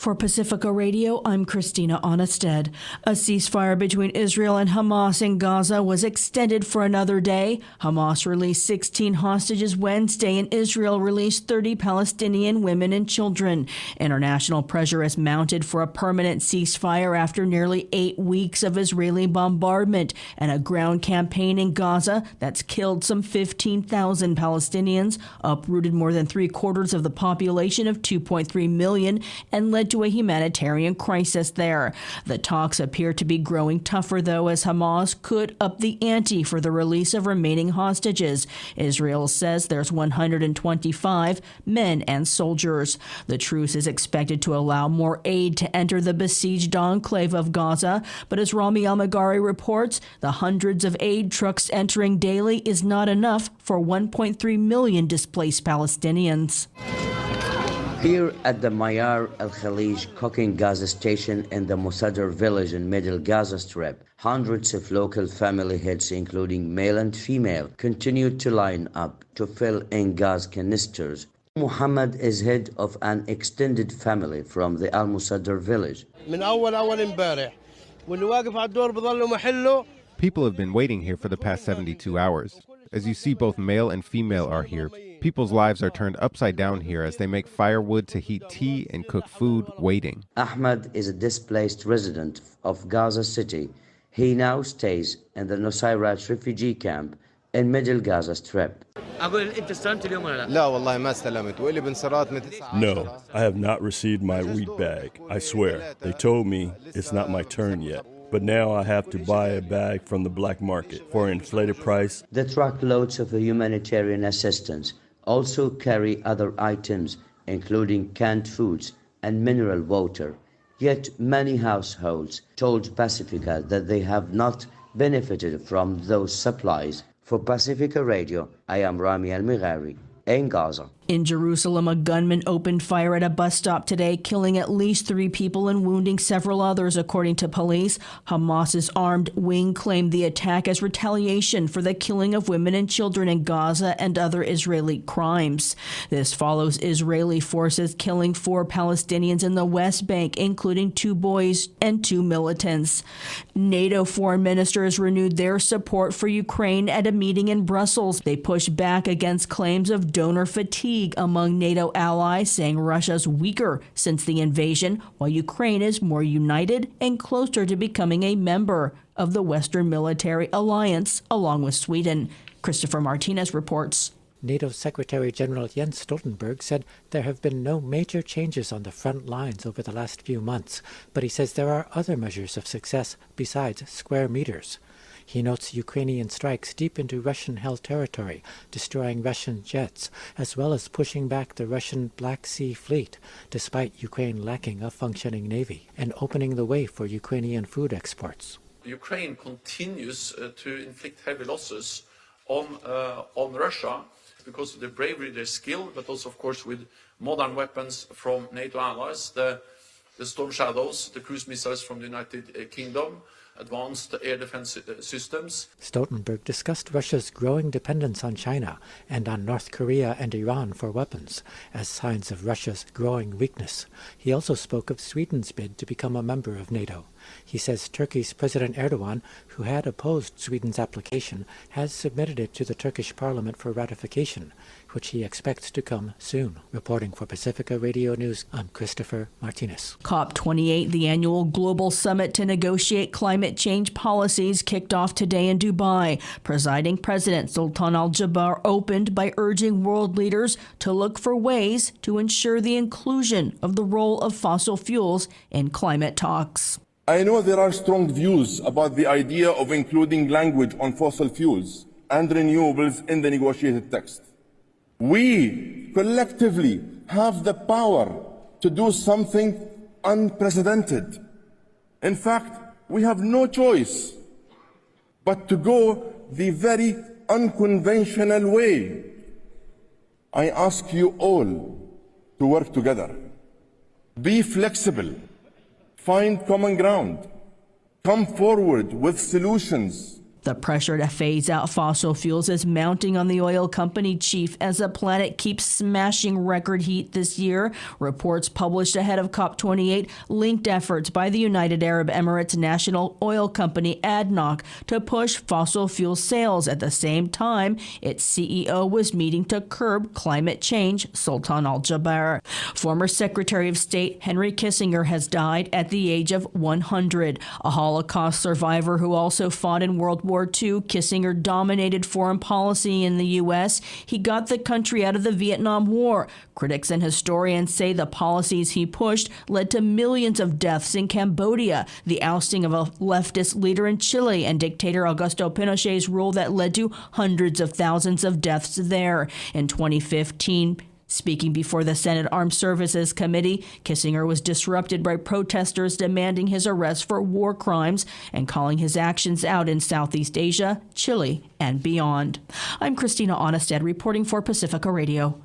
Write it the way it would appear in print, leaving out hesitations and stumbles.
For Pacifica Radio, I'm Christina Onnested. A ceasefire between Israel and Hamas in Gaza was extended for another day. Hamas released 16 hostages Wednesday, and Israel released 30 Palestinian women and children. International pressure has mounted for a permanent ceasefire after nearly 8 weeks of Israeli bombardment and a ground campaign in Gaza that's killed some 15,000 Palestinians, uprooted more than 3/4 of the population of 2.3 million, and led to a humanitarian crisis there. The talks appear to be growing tougher, though, as Hamas could up the ante for the release of remaining hostages. Israel says there's 125 men and soldiers. The truce is expected to allow more aid to enter the besieged enclave of Gaza, but as Rami Al-Magari reports, the hundreds of aid trucks entering daily is not enough for 1.3 million displaced Palestinians. Here at the Mayar al-Khalij cooking Gaza station in the Musadar village in Middle Gaza Strip, hundreds of local family heads, including male and female, continued to line up to fill in gas canisters. Muhammad is head of an extended family from the Al-Musadar village. People have been waiting here for the past 72 hours. As you see, both male and female are here. People's lives are turned upside down here as they make firewood to heat tea and cook food, waiting. Ahmad is a displaced resident of Gaza City. He now stays in the Nusayrat refugee camp in Middle Gaza Strip. No, I have not received my wheat bag. I swear. They told me it's not my turn yet. But now I have to buy a bag from the black market for an inflated price. The truckloads of humanitarian assistance also carry other items, including canned foods and mineral water. Yet many households told Pacifica that they have not benefited from those supplies. For Pacifica Radio, I am Rami Al-Magari in Gaza. In Jerusalem, a gunman opened fire at a bus stop today, killing at least 3 people and wounding several others, according to police. Hamas's armed wing claimed the attack as retaliation for the killing of women and children in Gaza and other Israeli crimes. This follows Israeli forces killing 4 Palestinians in the West Bank, including 2 boys and 2 militants. NATO foreign ministers renewed their support for Ukraine at a meeting in Brussels. They pushed back against claims of donor fatigue among NATO allies, saying Russia's weaker since the invasion, while Ukraine is more united and closer to becoming a member of the Western Military Alliance, along with Sweden. Christopher Martinez reports. NATO Secretary General Jens Stoltenberg said there have been no major changes on the front lines over the last few months, but he says there are other measures of success besides square meters. He notes Ukrainian strikes deep into Russian-held territory, destroying Russian jets, as well as pushing back the Russian Black Sea Fleet, despite Ukraine lacking a functioning navy, and opening the way for Ukrainian food exports. Ukraine continues to inflict heavy losses on Russia because of their bravery, their skill, but also, of course, with modern weapons from NATO allies, the Storm Shadows, the cruise missiles from the United Kingdom, advanced air defense systems. Stoltenberg discussed Russia's growing dependence on China and on North Korea and Iran for weapons as signs of Russia's growing weakness. He also spoke of Sweden's bid to become a member of NATO. He says Turkey's President Erdogan, who had opposed Sweden's application, has submitted it to the Turkish parliament for ratification, which he expects to come soon. Reporting for Pacifica Radio News, I'm Christopher Martinez. COP28, the annual global summit to negotiate climate change policies, kicked off today in Dubai. Presiding President Sultan Al-Jaber opened by urging world leaders to look for ways to ensure the inclusion of the role of fossil fuels in climate talks. I know there are strong views about the idea of including language on fossil fuels and renewables in the negotiated text. We collectively have the power to do something unprecedented. In fact, we have no choice but to go the very unconventional way. I ask you all to work together. Be flexible. Find common ground. Come forward with solutions The pressure to phase out fossil fuels is mounting on the oil company chief as the planet keeps smashing record heat this year. Reports published ahead of COP28 linked efforts by the United Arab Emirates national oil company ADNOC to push fossil fuel sales. At the same time, its CEO was meeting to curb climate change, Sultan Al-Jaber. Former Secretary of State Henry Kissinger has died at the age of 100. A Holocaust survivor who also fought in World War II, Kissinger dominated foreign policy in the U.S. He got the country out of the Vietnam War. Critics and historians say the policies he pushed led to millions of deaths in Cambodia, the ousting of a leftist leader in Chile, and dictator Augusto Pinochet's rule that led to hundreds of thousands of deaths there. In 2015, speaking before the Senate Armed Services Committee, Kissinger was disrupted by protesters demanding his arrest for war crimes and calling his actions out in Southeast Asia, Chile, and beyond. I'm Christina Onestad reporting for Pacifica Radio.